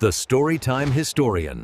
The Storytime Historian.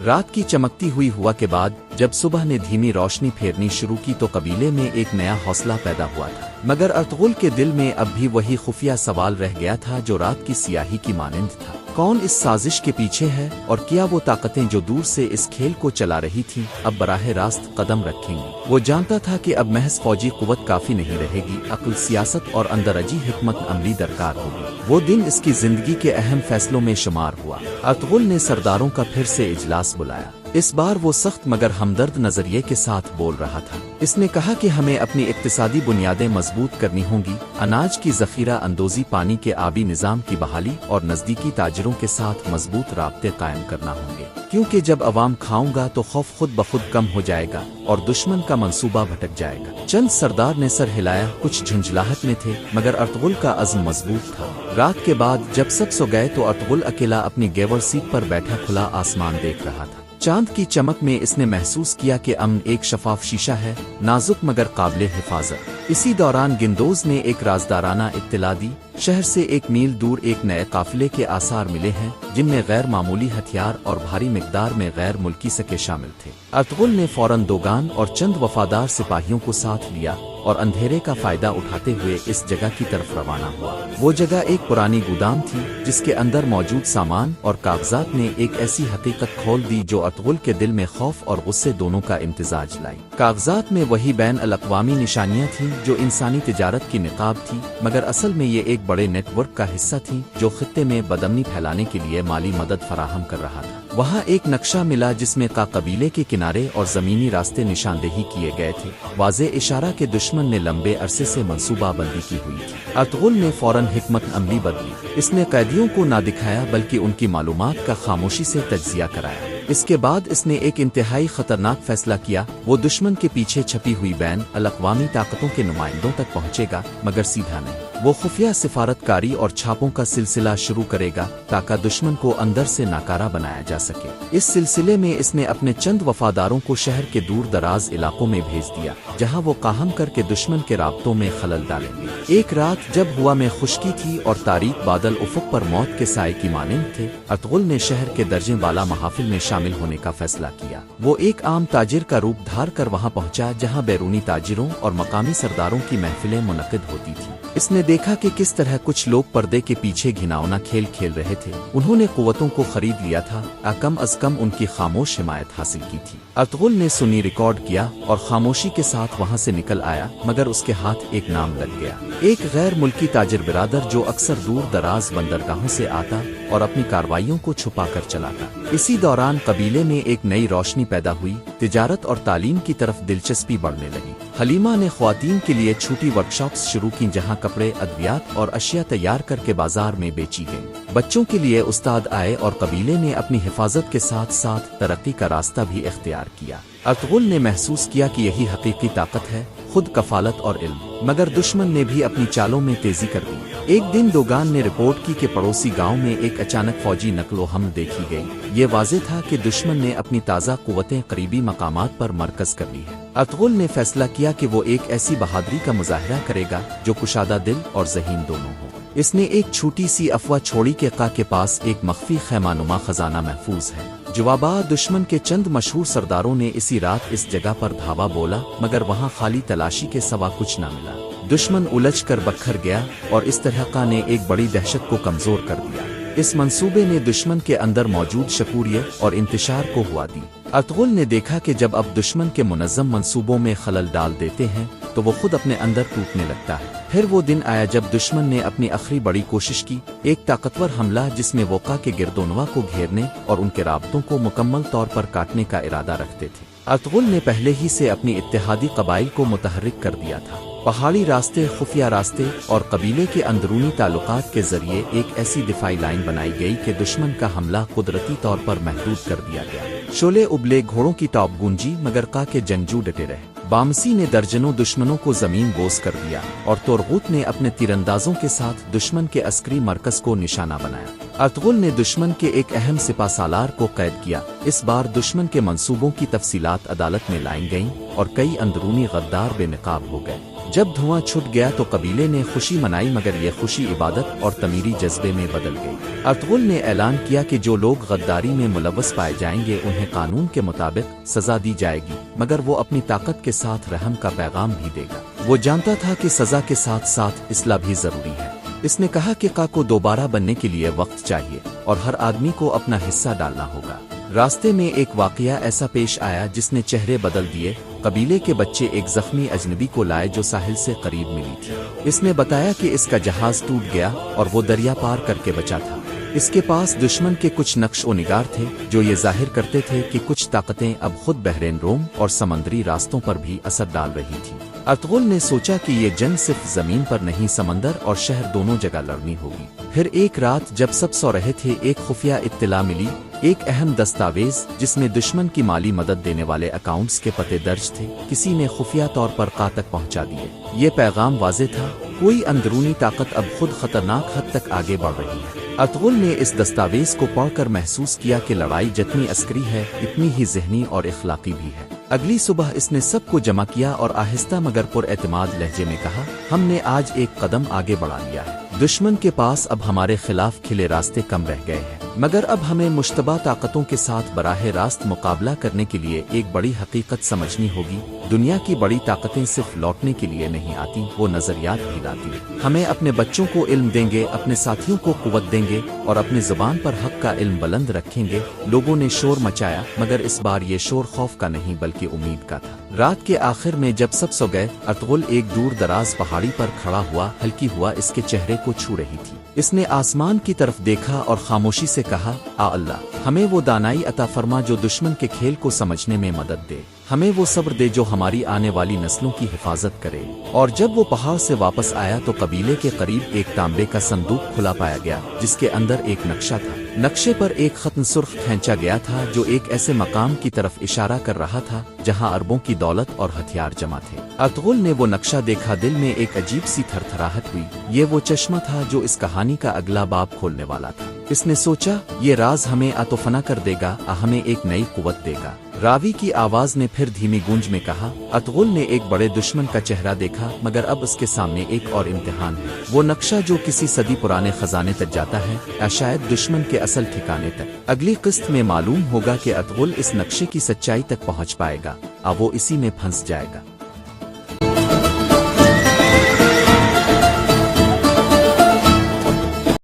रात की चमकती हुई हुआ के बाद जब सुबह ने धीमी रोशनी फेरनी शुरू की तो कबीले में एक नया हौसला पैदा हुआ था। मगर अर्तुगरुल के दिल में अब भी वही खुफिया सवाल रह गया था जो रात की सियाही की मानंद था। कौन इस साजिश के पीछे है और क्या वो ताकतें जो दूर से इस खेल को चला रही थीं अब बराह रास्त कदम रखेंगी। वो जानता था कि अब महज फौजी कुव्वत काफी नहीं रहेगी, अक्ल, सियासत और अंदरजी हिकमत अमली दरकार होगी। वो दिन इसकी जिंदगी के अहम फैसलों में शुमार हुआ। अर्तुगरुल ने सरदारों का फिर से इजलास बुलाया। इस बार वो सख्त मगर हमदर्द नजरिए के साथ बोल रहा था। इसने कहा कि हमें अपनी इक्तिसादी बुनियादें मजबूत करनी होंगी, अनाज की जखीरा अंदोजी, पानी के आबी निजाम की बहाली और नजदीकी ताजिरों के साथ मजबूत राब्ते कायम करना होंगे, क्योंकि जब अवाम खाऊंगा तो खौफ खुद ब खुद कम हो जाएगा और दुश्मन का मंसूबा भटक जाएगा। चंद सरदार ने सर हिलाया, कुछ झुंझलाहट में थे, मगर अर्तुगरुल का अज़्म मजबूत था। रात के बाद जब सब सो गए तो अर्तुगरुल अकेला अपनी गेवर सीट पर बैठा खुला आसमान देख रहा था। चांद की चमक में इसने महसूस किया कि अमन एक शफाफ शीशा है, नाजुक मगर काबिल हिफाजत। इसी दौरान गिंदोज ने एक राजदाराना इत्तला दी। शहर से 1 मील दूर एक नए काफिले के आसार मिले हैं, जिनमें गैर मामूली हथियार और भारी मिकदार में गैर मुल्की सके शामिल थे। अर्तुगरुल ने फौरन दोगान और चंद वफादार सिपाहियों को साथ लिया और अंधेरे का फायदा उठाते हुए इस जगह की तरफ रवाना हुआ। वो जगह एक पुरानी गोदाम थी जिसके अंदर मौजूद सामान और कागजात ने एक ऐसी हकीकत खोल दी जो अर्तुगरुल के दिल में खौफ और गुस्से दोनों का इम्तिजाज लाई। कागजात में वही बैन अल अक़वामी निशानियां थीं जो इंसानी तिजारत की निकाब थी, मगर असल में ये एक बड़े नेटवर्क का हिस्सा थी जो खित्ते में बदअमनी फैलाने के लिए माली मदद फराहम कर रहा था। वहाँ एक नक्शा मिला जिसमें कबीले के किनारे और जमीनी रास्ते निशानदेही किए गए थे। वाज़े इशारा के दुश्मन ने लंबे अरसे से मंसूबा बंदी की हुई थी। अर्तुगरुल ने फौरन हिकमत अमली बदली। इसने कैदियों को ना दिखाया बल्कि उनकी मालूमात का खामोशी से तज्जिया कराया। इसके बाद इसने एक इंतहाई खतरनाक फैसला किया। वो दुश्मन के पीछे छपी हुई बैन अल अक़वामी ताकतों के नुमाइंदों तक पहुंचेगा, मगर सीधा नहीं। वो खुफिया सिफारतकारी और छापों का सिलसिला शुरू करेगा ताकि दुश्मन को अंदर से नाकारा बनाया जा सके। इस सिलसिले में इसने अपने चंद वफादारों को शहर के दूर दराज इलाकों में भेज दिया, जहां वो काहम करके दुश्मन के राब्तों में खलल डालेंगे। एक रात जब हुआ में खुश्की थी और तारीक बादल उफुक पर मौत के साए की मानंद थे, अर्तुगरुल ने शहर के दर्जे वाला महाफिल में शामिल होने का फैसला किया। वो एक आम ताजिर का रूप धार कर वहां पहुंचा जहां बैरूनी ताजिरों और मकामी सरदारों की महफिलें मुनक़िद होती थी। इसने देखा कि किस तरह कुछ लोग पर्दे के पीछे घिनौना खेल खेल रहे थे। उन्होंने कुव्वतों को खरीद लिया था, कम अज कम उनकी खामोश हिमायत हासिल की थी। अर्तुगरुल ने सुनी रिकॉर्ड किया और खामोशी के साथ वहां से निकल आया, मगर उसके हाथ एक नाम लग गया। एक गैर मुल्की ताजिर बिरादर जो अक्सर दूर दराज बंदरगाहों से आता और अपनी कार्रवाइयों को छुपा कर चलाता। इसी दौरान कबीले में एक नई रोशनी पैदा हुई। तिजारत और तालीम की तरफ दिलचस्पी बढ़ने लगी। हलीमा ने ख्वातीन के लिए छोटी वर्कशॉप्स शुरू की जहां कपड़े, अद्वियात और अशिया तैयार करके बाजार में बेची गईं। बच्चों के लिए उस्ताद आए और कबीले ने अपनी हिफाजत के साथ साथ तरक्की का रास्ता भी इख्तियार किया। अर्तुगरुल ने महसूस किया कि यही हकीकी ताकत है, खुद कफालत और इल्म। मगर दुश्मन ने भी अपनी चालों में तेजी कर दी। एक दिन दोगान ने रिपोर्ट की कि पड़ोसी गांव में एक अचानक फौजी नकलो हमल देखी गई। ये वाज़े था कि दुश्मन ने अपनी ताज़ा कुव्वतें करीबी मकामात पर मरकज कर ली है। अर्तुगरुल ने फैसला किया कि वो एक ऐसी बहादुरी का मुजाहरा करेगा जो कुशादा दिल और ज़हीन दोनों हो। इसने एक छोटी सी अफवाह छोड़ी कि के पास एक मख्फी खैमानुमा खजाना महफूज है। जवाबा दुश्मन के चंद मशहूर सरदारों ने इसी रात इस जगह पर धावा बोला, मगर वहां खाली तलाशी के सवा कुछ न मिला। दुश्मन उलझ कर बखर गया और इस तरह ने एक बड़ी दहशत को कमजोर कर दिया। इस मंसूबे ने दुश्मन के अंदर मौजूद शकूरियत और इंतशार को हुआ दी। अर्तुगरुल ने देखा कि जब अब दुश्मन के मुनज़्ज़म मंसूबों में खलल डाल देते हैं तो वो खुद अपने अंदर टूटने लगता है। फिर वो दिन आया जब दुश्मन ने अपनी आखिरी बड़ी कोशिश की, एक ताकतवर हमला जिसमें वो के गिरदोनवा को घेरने और उनके राब्तों को मुकम्मल तौर पर काटने का इरादा रखते थे। अर्तुगरुल ने पहले ही से अपनी इत्तेहादी कबाइल को मुतहर्रिक कर दिया था। पहाड़ी रास्ते, खुफिया रास्ते और कबीले के अंदरूनी ताल्लुकात के जरिए एक ऐसी दिफाई लाइन बनाई गई कि दुश्मन का हमला कुदरती तौर पर महदूद कर दिया गया। शोले उबले, घोड़ों की टॉप गूंजी, मगर के जंगजू डटे रहे। बामसी ने दर्जनों दुश्मनों को जमीन बोस कर दिया और तोरगूत ने अपने तीरंदाजों के साथ दुश्मन के अस्करी मरकज को निशाना बनाया। अर्तुगरुल ने दुश्मन के एक अहम सिपा सालार को कैद किया। इस बार दुश्मन के मंसूबों की तफसीलात अदालत में लाई गईं और कई अंदरूनी गद्दार बेनकाब हो गए। जब धुआं छुट गया तो कबीले ने खुशी मनाई, मगर यह खुशी इबादत और तमीरी जज्बे में बदल गई। अर्तुगरुल ने ऐलान किया कि जो लोग गद्दारी में मुलव्वस पाए जाएंगे उन्हें कानून के मुताबिक सजा दी जाएगी, मगर वो अपनी ताकत के साथ रहम का पैगाम भी देगा। वो जानता था कि सजा के साथ साथ इस्लाह भी जरूरी है। इसने कहा कि का को दोबारा बनने के लिए वक्त चाहिए और हर आदमी को अपना हिस्सा डालना होगा। रास्ते में एक वाकया ऐसा पेश आया जिसने चेहरे बदल दिए। कबीले के बच्चे एक जख्मी अजनबी को लाए जो साहिल से करीब मिली थी। इसने बताया कि इसका जहाज टूट गया और वो दरिया पार करके बचा था। इसके पास दुश्मन के कुछ नक्श ओ निगार थे जो ये जाहिर करते थे कि कुछ ताकतें अब खुद बहरेन रोम और समंदरी रास्तों पर भी असर डाल रही थी। अर्तुगरुल ने सोचा कि ये जंग सिर्फ जमीन पर नहीं, समंदर और शहर दोनों जगह लड़नी होगी। फिर एक रात जब सब सो रहे थे, एक खुफिया इत्तिला मिली, एक अहम दस्तावेज जिसमें दुश्मन की माली मदद देने वाले अकाउंट्स के पते दर्ज थे, किसी ने खुफिया तौर पर का तक पहुंचा दिए। ये पैगाम वाज़ेह था, कोई अंदरूनी ताकत अब खुद खतरनाक हद तक आगे बढ़ रही है। अर्तुगरुल ने इस दस्तावेज को पढ़कर महसूस किया कि लड़ाई जितनी अस्करी है इतनी ही ज़हनी और इखलाकी भी है। अगली सुबह इसने सबको जमा किया और आहिस्ता मगर पुरएतमाद लहजे में कहा, हमने आज एक कदम आगे बढ़ा लिया है। दुश्मन के पास अब हमारे खिलाफ खिले रास्ते कम रह गए हैं, मगर अब हमें मुश्तबा ताकतों के साथ बराह रास्त मुकाबला करने के लिए एक बड़ी हकीकत समझनी होगी। दुनिया की बड़ी ताकतें सिर्फ लौटने के लिए नहीं आती, वो नजरियात भी लाती। हमें अपने बच्चों को इल्म देंगे, अपने साथियों को कुव्वत देंगे और अपने जुबान पर हक का इल्म बुलंद रखेंगे। लोगों ने शोर मचाया, मगर इस बार ये शोर खौफ का नहीं बल्कि उम्मीद का था। रात के आखिर में जब सब सो गए, अर्तुगरुल एक दूर दराज पहाड़ी पर खड़ा हुआ, हल्की हुआ इसके चेहरे को छू रही थी। इसने आसमान की तरफ देखा और खामोशी से कहा, आ अल्लाह, हमें वो दानाई अता फरमा जो दुश्मन के खेल को समझने में मदद दे। हमें वो सब्र दे जो हमारी आने वाली नस्लों की हिफाजत करे। और जब वो पहाड़ से वापस आया तो कबीले के करीब एक तांबे का संदूक खुला पाया गया जिसके अंदर एक नक्शा था। नक्शे पर एक खत सुर्ख खींचा गया था जो एक ऐसे मकाम की तरफ इशारा कर रहा था जहां अरबों की दौलत और हथियार जमा थे। अर्तुगरुल ने वो नक्शा देखा, दिल में एक अजीब सी थरथराहट हुई। ये वो चश्मा था जो इस कहानी का अगला बाब खोलने वाला था। इसने सोचा, ये राज हमें आतोफना कर देगा, हमें एक नई कुव्वत देगा। रावी की आवाज ने फिर धीमी गूंज में कहा, अर्तुगरुल ने एक बड़े दुश्मन का चेहरा देखा, मगर अब उसके सामने एक और इम्तिहान है। वो नक्शा जो किसी सदी पुराने खजाने तक जाता है या शायद दुश्मन के असल ठिकाने तक। अगली किस्त में मालूम होगा कि अर्तुगरुल इस नक्शे की सच्चाई तक पहुंच पाएगा या वो इसी में फंस जाएगा।